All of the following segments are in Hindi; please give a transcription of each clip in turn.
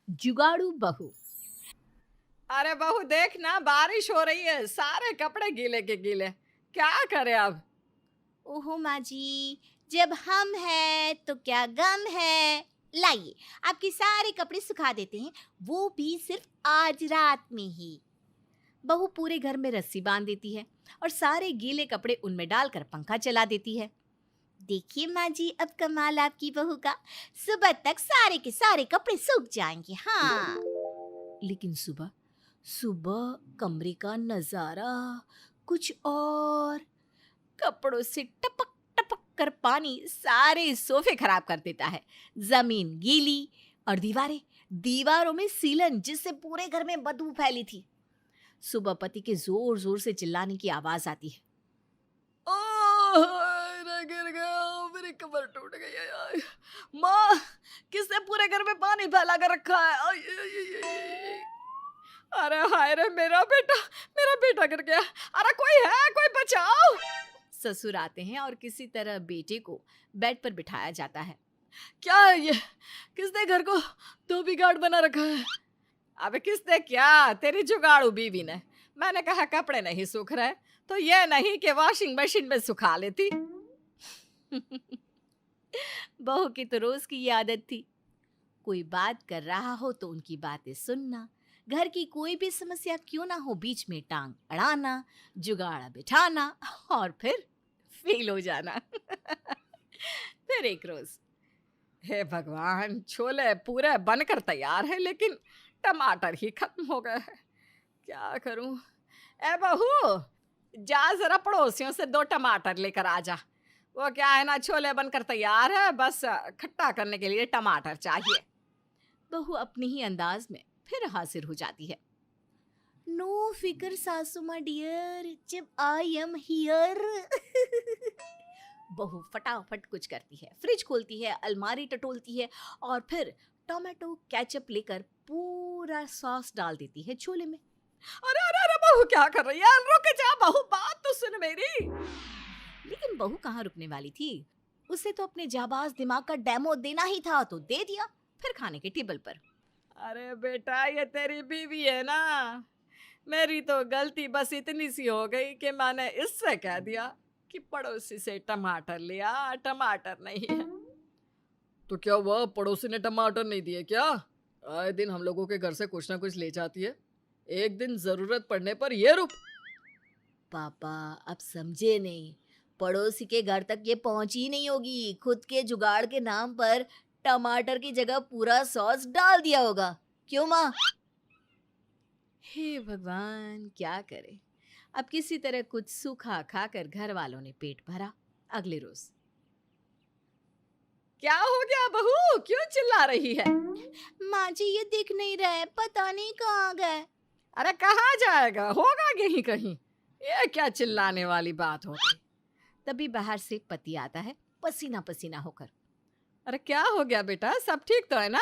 जुगाड़ू बहू। अरे बहू देख ना, बारिश हो रही है, सारे कपड़े गीले के गीले। क्या करे अब? ओहो माँ जी, जब हम हैं तो क्या गम है। लाइए, आपके सारे कपड़े सुखा देते हैं, वो भी सिर्फ आज रात में ही। बहू पूरे घर में रस्सी बांध देती है और सारे गीले कपड़े उनमें डालकर पंखा चला देती है। देखिए माँ जी, अब कमाल आपकी बहू का, सुबह तक सारे के सारे कपड़े सूख जाएंगे। हाँ, लेकिन सुबह सुबह कमरे का नजारा कुछ और। कपड़ों से टपक टपक कर पानी सारे सोफे खराब कर देता है। जमीन गीली और दीवारों में सीलन, जिससे पूरे घर में बदबू फैली थी। सुबह पति के जोर जोर से चिल्लाने की आवाज आती है। ओह, मैं गिर गया, मेरी कमर टूट गई है यार। माँ, किसने पूरे घर में पानी फैला कर रखा है? आई, आई, आई, आई, आई। अरे हाय रे, मेरा बेटा गिर गया। अरे कोई है, कोई बचाओ। ससुर आते हैं और किसी तरह बेटे को बेड पर बिठाया जाता है। क्या है ये? किसने घर को धोबी घाट बना रखा है? अबे किसने क्या? तेरी जुगाड़ू बीवी ने। मैंने कहा कपड़े नहीं सूख रहे, तो ये नहीं कि वॉशिंग मशीन में सुखा लेती। बहू की तो रोज की ये आदत थी। कोई बात कर रहा हो तो उनकी बातें सुनना, घर की कोई भी समस्या क्यों ना हो बीच में टांग अड़ाना, जुगाड़ बिठाना और फिर फेल हो जाना। फिर एक रोज, हे भगवान, छोले पूरे बनकर तैयार है, लेकिन टमाटर ही खत्म हो गए हैं। क्या करूं? ए बहू, जा जरा पड़ोसियों से 2 टमाटर लेकर आ जा। वो क्या है ना, छोले बनकर तैयार है, बस खट्टा करने के लिए टमाटर चाहिए। बहू अपने ही अंदाज में फिर हाजिर हो जाती है। नो फिकर सासू माँ डियर, जब आई एम हियर। बहू फटाफट कुछ करती है, फ्रिज खोलती है, अलमारी टटोलती है और फिर टोमेटो केचप लेकर पूरा सॉस डाल देती है छोले में। अरे अरे अरे बहू, क्या कर रही है? रुक जा बहू, बात तो सुन मेरी। लेकिन बहू कहाँ रुकने वाली थी। उसे तो अपने जाबाज दिमाग का डेमो देना ही था, तो दे दिया। फिर खाने के टेबल पर। अरे बेटा, ये तेरी बीवी है ना। मेरी तो गलती बस इतनी सी हो गई कि मैंने इससे कह दिया कि पड़ोसी से टमाटर लिया, टमाटर नहीं है। तो क्या हुआ, पड़ोसी ने टमाटर नहीं दिए क्या? आए दिन हम लोगों के घर से कुछ ना कुछ ले जाती है, एक दिन जरूरत पड़ने पर ये रूप। पापा, अब समझे नहीं। पड़ोसी के घर तक ये पहुंची ही नहीं होगी, खुद के जुगाड़ के नाम पर टमाटर की जगह पूरा सॉस डाल दिया होगा। क्यों माँ? हे भगवान, क्या करे। अब किसी तरह कुछ सूखा खाकर घर वालों ने पेट भरा। अगले रोज, क्या हो गया बहू, क्यों चिल्ला रही है? माँ जी ये दिख नहीं रहे, पता नहीं कहाँ गए। अरे कहाँ जाएगा, होगा यहीं कहीं। ये क्या चिल्लाने वाली बात हो गई? तभी बाहर से पति आता है, पसीना पसीना होकर। अरे क्या हो गया बेटा, सब ठीक तो है ना?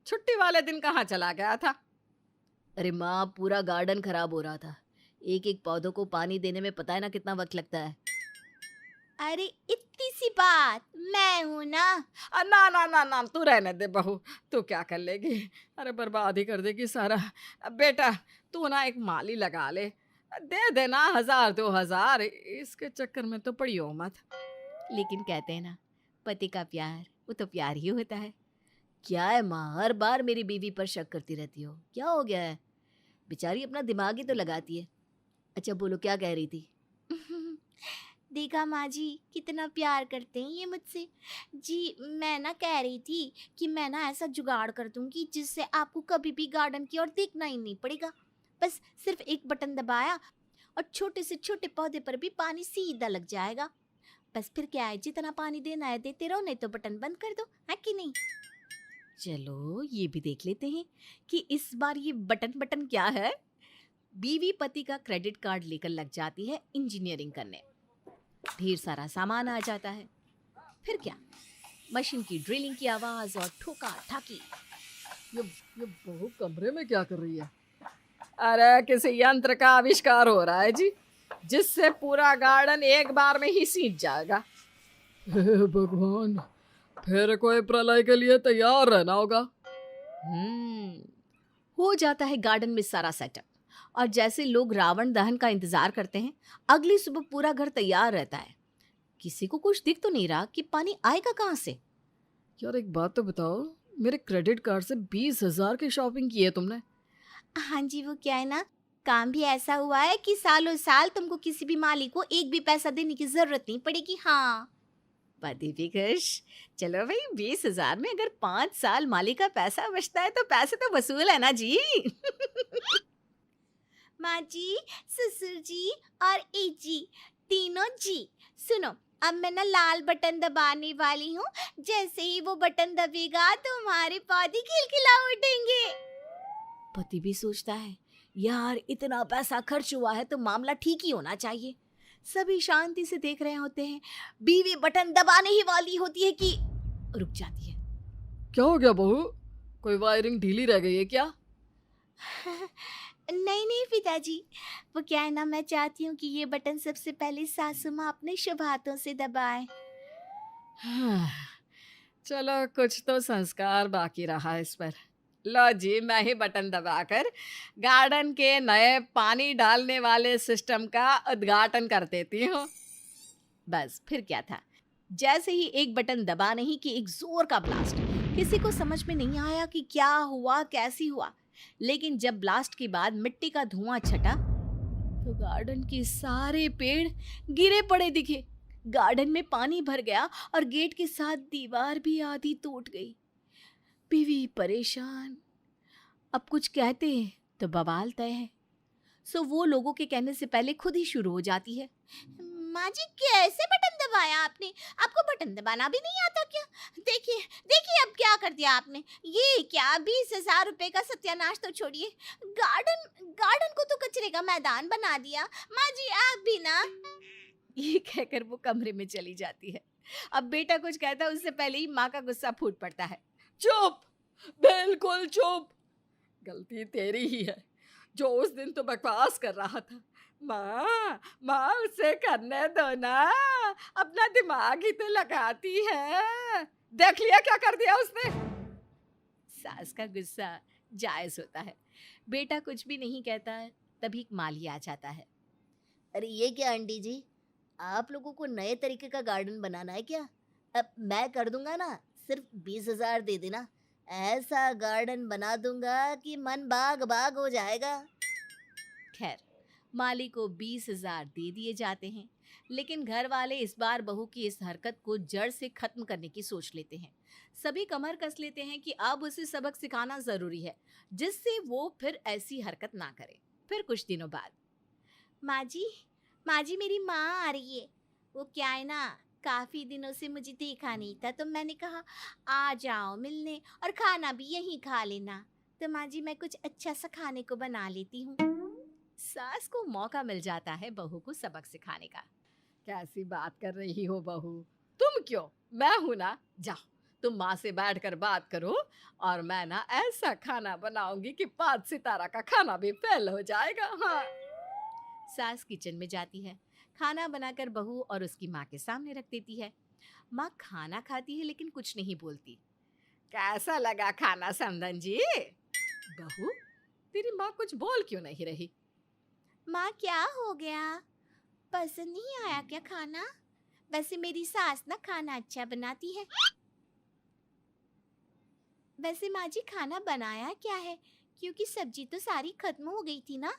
छुट्टी वाले दिन कहाँ चला गया था? अरे माँ, पूरा गार्डन खराब हो रहा था। एक एक पौधों को पानी देने में पता है ना कितना वक्त लगता है। अरे इतनी सी बात, मैं हूं ना। ना ना ना ना, तू रहने दे बहू, तू क्या कर लेगी? अरे बर्बाद ही कर देगी सारा। बेटा, तू ना एक माली लगा ले, दे देना 1000-2000, इसके चक्कर में तो पड़ी हो मत। लेकिन कहते हैं ना, पति का प्यार वो तो प्यार ही होता है। क्या है माँ, हर बार मेरी बीवी पर शक करती रहती हो, क्या हो गया है? बेचारी अपना दिमाग ही तो लगाती है। अच्छा बोलो, क्या कह रही थी? देखा माँ जी, कितना प्यार करते हैं ये मुझसे। जी मैं ना कह रही थी कि मैं ना ऐसा जुगाड़ कर दूंगी जिससे आपको कभी भी गार्डन की ओर देखना ही नहीं पड़ेगा। बस सिर्फ एक बटन दबाया और छोटे से छोटे पौधे पर भी पानी सीधा लग जाएगा। बस फिर क्या है, जितना पानी देना है देते रहो, नहीं तो बटन बंद कर दो, है कि नहीं? चलो ये भी देख लेते हैं कि इस बार ये बटन बटन क्या है। बीवी पति का क्रेडिट कार्ड लेकर लग जाती है इंजीनियरिंग करने। ढेर सारा सामान आ जाता है। फिर क्या, मशीन की ड्रिलिंग की आवाज और ठोका ठाकी। ये बहू कमरे में क्या कर रही है? अरे किसी यंत्र का आविष्कार हो रहा है जी, जिससे पूरा गार्डन एक बार में ही सींच जाएगा। हे भगवान, फिर कोई प्रलय के लिए तैयार रहना होगा। हम्म हो जाता है गार्डन में सारा सेटअप। और जैसे लोग रावण दहन का इंतजार करते हैं, अगली सुबह पूरा घर तैयार रहता है। किसी को कुछ दिख तो नहीं रहा कि पानी आएगा कहाँ से। यार एक बात तो बताओ, मेरे क्रेडिट कार्ड से 20,000 की शॉपिंग की है तुमने? हाँ जी, वो क्या है ना, काम भी ऐसा हुआ है कि सालों साल तुमको किसी भी माली को एक भी पैसा देने की जरूरत नहीं पड़ेगी। हाँ, पति भी खुश। चलो भाई, 20,000 में अगर 5 साल माली का पैसा बचता है तो पैसे तो वसूल है ना जी। माँ जी, ससुर जी और ए जी, तीनों जी, सुनो, अब मैं ना लाल बटन दबाने वाली हूँ। जैसे ही वो बटन दबेगा तुम्हारे पौधे खिलखिला उठेंगे। पति भी सोचता है, यार इतना पैसा खर्च हुआ है तो मामला ठीक ही होना चाहिए। सभी शांति से देख रहे होते हैं। बीवी बटन दबाने ही वाली होती है कि रुक जाती है। क्या हो गया बहू? कोई वायरिंग ढीली रह गई है क्या? नहीं नहीं पिताजी, वो क्या है ना, मैं चाहती हूँ कि ये बटन सबसे पहले सासू माँ अपने शुभ हाथों से दबाए। चलो कुछ तो संस्कार बाकी रहा इस पर। लो जी, मैं ही बटन दबाकर गार्डन के नए पानी डालने वाले सिस्टम का उद्घाटन कर देती हूँ। बस फिर क्या था, जैसे ही एक बटन दबा नहीं कि एक जोर का ब्लास्ट। किसी को समझ में नहीं आया कि क्या हुआ, कैसी हुआ। लेकिन जब ब्लास्ट के बाद मिट्टी का धुआं छटा तो गार्डन के सारे पेड़ गिरे पड़े दिखे। गार्डन में पानी भर गया और गेट के साथ दीवार भी आधी टूट गई। बीवी परेशान। अब कुछ कहते हैं तो बवाल तय है। सो वो लोगों के कहने से पहले खुद ही शुरू हो जाती है। माँ जी, कैसे बटन दबाया आपने? आपको बटन दबाना भी नहीं आता क्या? देखिए देखिए, अब क्या कर दिया आपने। ये क्या, 20,000 रुपए का सत्यानाश तो छोड़िए, गार्डन गार्डन को तो कचरे का मैदान बना दिया। माँ जी आप भी ना। ये कहकर वो कमरे में चली जाती है। अब बेटा कुछ कहता है उससे पहले ही माँ का गुस्सा फूट पड़ता है। चुप, बिल्कुल चुप। गलती तेरी ही है जो उस दिन तो बकवास कर रहा था। माँ, माँ उसे करने दो ना, अपना दिमाग ही तो लगाती है। देख लिया क्या कर दिया उसने। सास का गुस्सा जायज होता है। बेटा कुछ भी नहीं कहता है। तभी माली आ जाता है। अरे ये क्या आंटी जी, आप लोगों को नए तरीके का गार्डन बनाना है क्या? अब मैं कर दूंगा ना, सिर्फ 20,000 दे देना। ऐसा गार्डन बना दूंगा कि मन बाग बाग हो जाएगा। खैर, माली को 20,000 दे दिए जाते हैं। लेकिन घर वाले इस बार बहू की इस हरकत को जड़ से खत्म करने की सोच लेते हैं। सभी कमर कस लेते हैं कि अब उसे सबक सिखाना जरूरी है, जिससे वो फिर ऐसी हरकत ना करे। फिर कुछ दिनों बाद, माँ जी, माँ जी मेरी माँ आ रही है। वो क्या है ना, काफी दिनों से मुझे देखा नहीं था तो मैंने कहा आ जाओ मिलने और खाना भी यहीं खा लेना। तो माँ जी मैं कुछ अच्छा सा खाने को बना लेती हूँ। सास को मौका मिल जाता है बहू को सबक सिखाने का। कैसी बात कर रही हो बहू? तुम क्यों, मैं हूं ना। जाओ, तुम माँ से बैठकर बात करो और मैं ना ऐसा खाना बनाऊंगी कि 5 सितारा का खाना भी फेल हो जाएगा। हाँ। सास किचन में जाती है, खाना बनाकर बहू और उसकी माँ के सामने रख देती है। माँ खाना खाती है लेकिन कुछ नहीं बोलती। कैसा लगा खाना समधन जी? बहू, तेरी माँ कुछ बोल क्यों नहीं रही? माँ क्या हो गया, पसंद नहीं आया क्या खाना? वैसे मेरी सास ना खाना अच्छा बनाती है। वैसे माँ जी खाना बनाया क्या है, क्योंकि सब्जी तो सारी खत्म हो गई थी ना।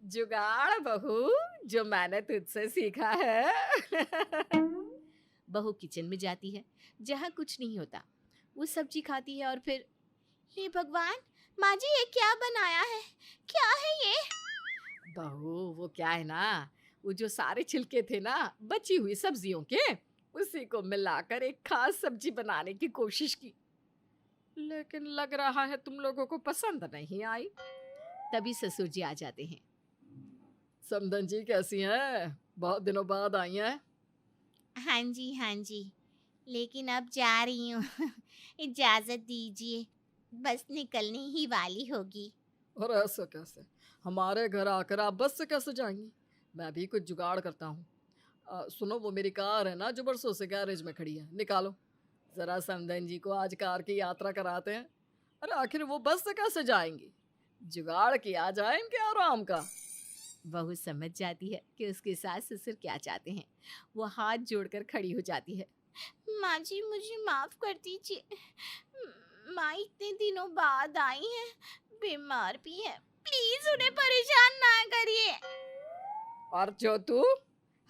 जुगाड़ बहू, जो मैंने तुझसे सीखा है। बहू किचन में जाती है जहाँ कुछ नहीं होता। वो सब्जी खाती है और फिर, हे भगवान, माँ जी ये क्या बनाया है, क्या है ये? बहू वो क्या है ना, वो जो सारे छिलके थे ना बची हुई सब्जियों के, उसी को मिलाकर एक खास सब्जी बनाने की कोशिश की, लेकिन लग रहा है तुम लोगों को पसंद नहीं आई। तभी ससुर जी आ जाते हैं। समधन जी कैसी हैं? बहुत दिनों बाद आई हैं। हाँ जी हाँ जी, लेकिन अब जा रही हूँ। इजाजत दीजिए, बस निकलने ही वाली होगी। और ऐसा कैसे? हमारे घर आकर आप बस से कैसे जाएंगी? मैं भी कुछ जुगाड़ करता हूँ। सुनो, वो मेरी कार है ना जो बरसों से गैरेज में खड़ी है, निकालो। जरा समधन जी को आज कार की यात्रा कराते हैं। अरे आखिर वो बस से कैसे जाएंगी? जुगाड़ किया जाए इनके आराम का। बहू समझ जाती है कि उसके सास ससुर क्या चाहते हैं। वो हाथ जोड़कर खड़ी हो जाती है। माँ जी, मुझे माफ कर दीजिए। माँ इतने दिनों बाद आई है, बीमार भी है, प्लीज उन्हें परेशान ना करिए। और जो तू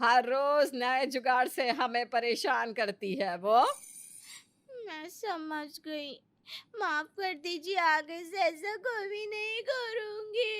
हर रोज नए जुगाड़ से हमें परेशान करती है वो। मैं समझ गई, माफ कर दीजिए, आगे से ऐसा कभी नहीं करूंगी।